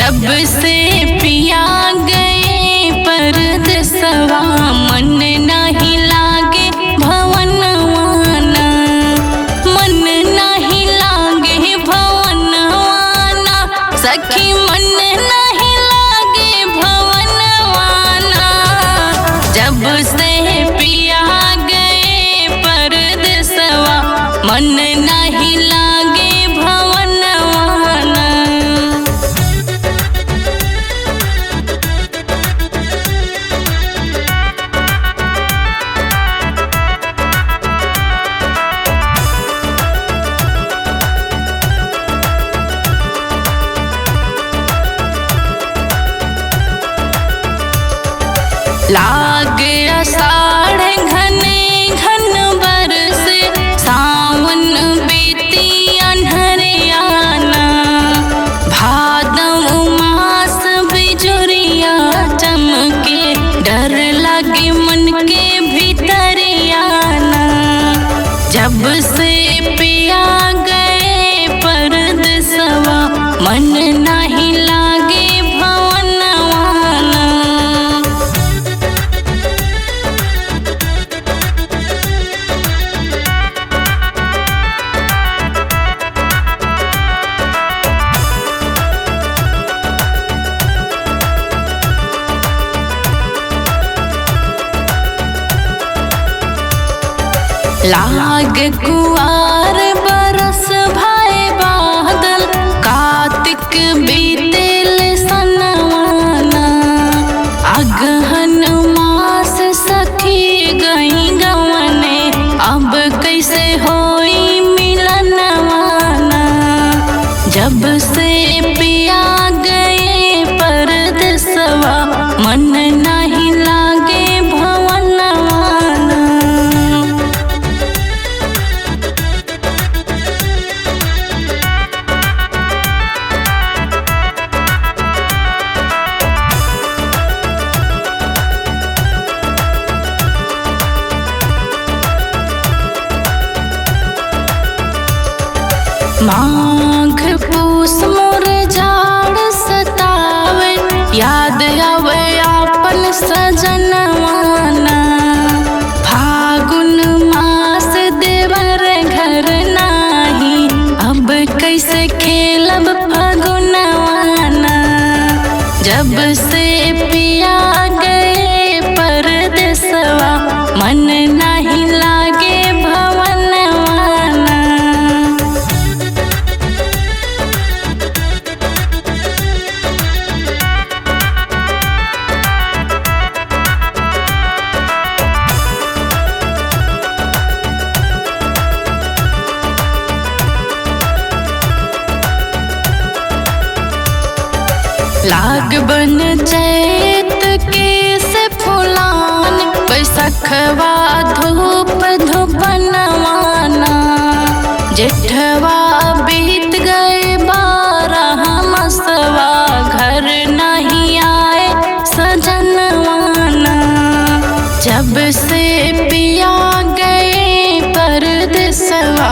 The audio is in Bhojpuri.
जब से पिया गए परदेसवा मन नहीं लागे भवनवाना, मन नहीं लागे भवनवाना, सखी मन नहीं लागे भवनवाना। जब से पिया गए परदेसवा मन नहीं लागे भवनवाना। लाग आषाढ़ घने घन बरस, सावन बीती अन्हरियाना, भादव मास बिजुरिया चमके, डर लगे मन के भीतरियाना। जब से पिया गए परदेसवा मन नहीं लागे भवनवाना। लाग कुआर बरस भाई बादल, कार्तिक बीतेल सनवाना, अगहन मास सखी गई गवने, अब कैसे होई मिलनवाना। जब से पिया गए परदेसवा मन नहीं लागे भवनवाना। माघ पूस मोर झाड़ सतावे, याद आवे आपन सजनवाना, फागुन मास देवर घर नाही, अब कैसे खेलब फगुनवाना। जब से पिया गए परदेसवा मन नहीं लागे भवनवाना। लाग बन चैत के से फुलान, बैसखवा धूप धूपनवाना, जेठवा बीत गए 12 मसवा, घर नहीं आए सजनवाना। जब से पिया गए परदेसवा